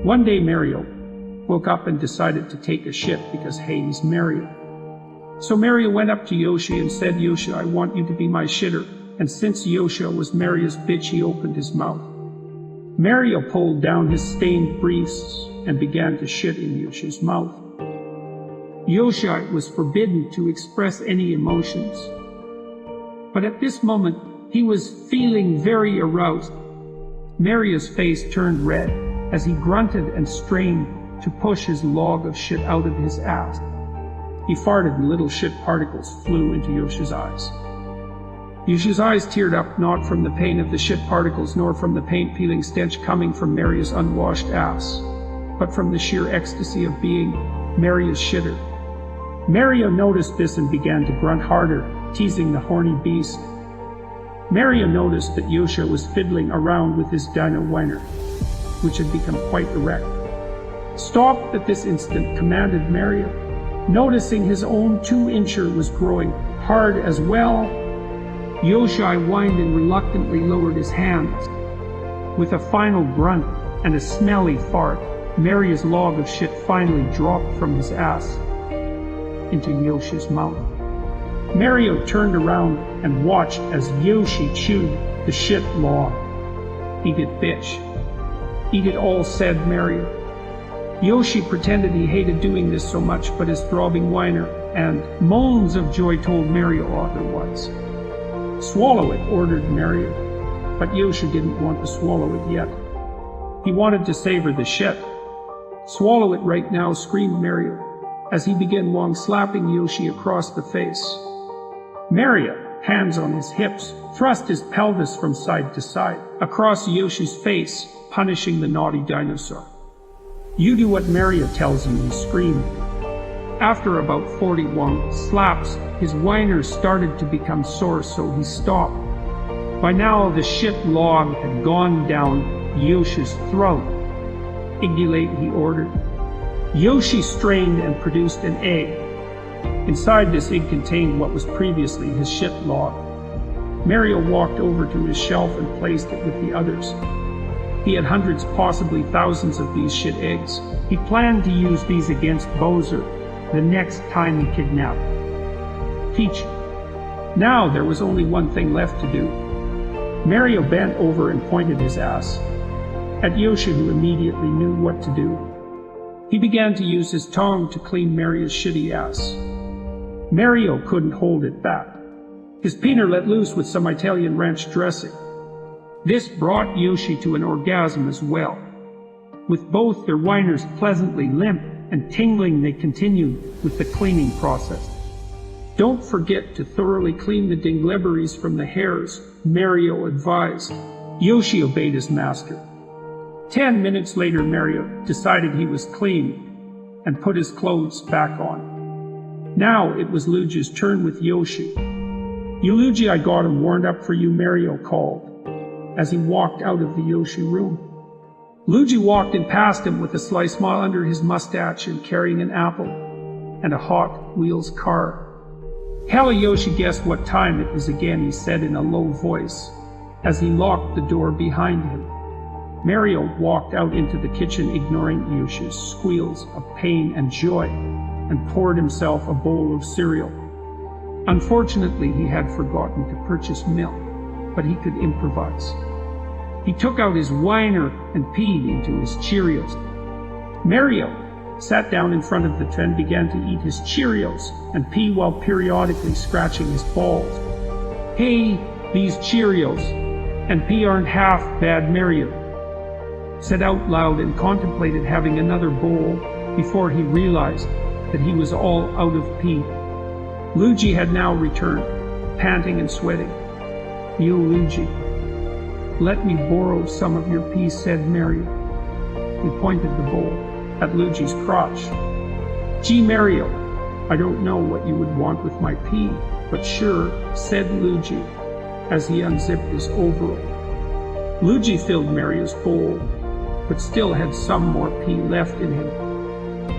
One day Mario woke up and decided to take a shit because hey, he's Mario. So Mario went up to Yoshi and said, "Yoshi, I want you to be my shitter." And since Yoshi was Mario's bitch, he opened his mouth. Mario pulled down his stained briefs and began to shit in Yoshi's mouth. Yoshi was forbidden to express any emotions. But at this moment, he was feeling very aroused. Mario's face turned red as he grunted and strained to push his log of shit out of his ass. He farted and little shit particles flew into Yoshi's eyes. Yoshi's eyes teared up, not from the pain of the shit particles nor from the paint-peeling stench coming from Mario's unwashed ass, but from the sheer ecstasy of being Mario's shitter. Mario noticed this and began to grunt harder, teasing the horny beast. Mario noticed that Yoshi was fiddling around with his dino whiner, which had become quite erect. "Stop at this instant," commanded Mario, noticing his own 2-incher was growing hard as well. Yoshi whined and reluctantly lowered his hands. With a final grunt and a smelly fart, Mario's log of shit finally dropped from his ass into Yoshi's mouth. Mario turned around and watched as Yoshi chewed the shit log. "Eat it, bitch. Eat it all," said Mario. Yoshi pretended he hated doing this so much, but his throbbing whiner and moans of joy told Mario otherwise. "Swallow it," ordered Mario, but Yoshi didn't want to swallow it yet. He wanted to savor the shit. "Swallow it right now," screamed Mario, as he began long slapping Yoshi across the face. Mario, hands on his hips, thrust his pelvis from side to side across Yoshi's face, punishing the naughty dinosaur. "You do what Mario tells you," he screamed. After about 41 slaps, his whiner started to become sore, so he stopped. By now, the shit log had gone down Yoshi's throat. "Igulate," he ordered. Yoshi strained and produced an egg. Inside this egg contained what was previously his shit log. Mario walked over to his shelf and placed it with the others. He had hundreds, possibly thousands of these shit eggs. He planned to use these against Bowser the next time he kidnapped Peach. Now there was only one thing left to do. Mario bent over and pointed his ass at Yoshi, who immediately knew what to do. He began to use his tongue to clean Mario's shitty ass. Mario couldn't hold it back. His peener let loose with some Italian ranch dressing. This brought Yoshi to an orgasm as well. With both their whiners pleasantly limp and tingling, they continued with the cleaning process. "Don't forget to thoroughly clean the dingleberries from the hairs," Mario advised. Yoshi obeyed his master. 10 minutes later, Mario decided he was clean and put his clothes back on. Now it was Luigi's turn with Yoshi. "You Luigi, I got him warmed up for you," Mario called as he walked out of the Yoshi room. Luigi walked in past him with a sly smile under his mustache and carrying an apple and a Hot Wheels car. "Hella, Yoshi, guess what time it is again," he said in a low voice as he locked the door behind him. Mario walked out into the kitchen, ignoring Yoshi's squeals of pain and joy, and poured himself a bowl of cereal. Unfortunately, he had forgotten to purchase milk, but he could improvise. He took out his whiner and peed into his Cheerios. Mario sat down in front of the tray and began to eat his Cheerios and pee while periodically scratching his balls. "Hey, these Cheerios and pee aren't half bad," Mario said out loud and contemplated having another bowl before he realized that he was all out of pee. Luigi had now returned, panting and sweating. "You, Luigi, let me borrow some of your pee," said Mario. He pointed the bowl at Luigi's crotch. "Gee, Mario, I don't know what you would want with my pee, but sure," said Luigi as he unzipped his overall. Luigi filled Mario's bowl, but still had some more pee left in him.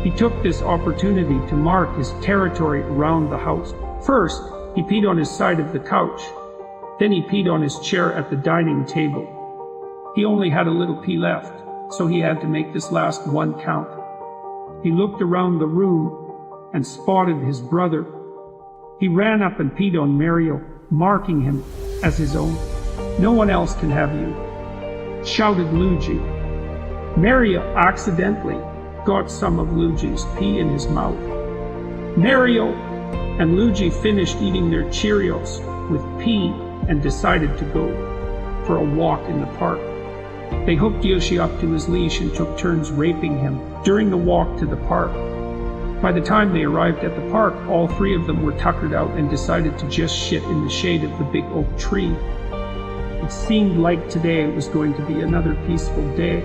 He took this opportunity to mark his territory around the house. First, he peed on his side of the couch. Then he peed on his chair at the dining table. He only had a little pee left, so he had to make this last one count. He looked around the room and spotted his brother. He ran up and peed on Mario, marking him as his own. "No one else can have you," shouted Luigi. Mario accidentally got some of Luigi's pee in his mouth. Mario and Luigi finished eating their Cheerios with pee and decided to go for a walk in the park. They hooked Yoshi up to his leash and took turns raping him during the walk to the park. By the time they arrived at the park, all three of them were tuckered out and decided to just shit in the shade of the big oak tree. It seemed like today was going to be another peaceful day.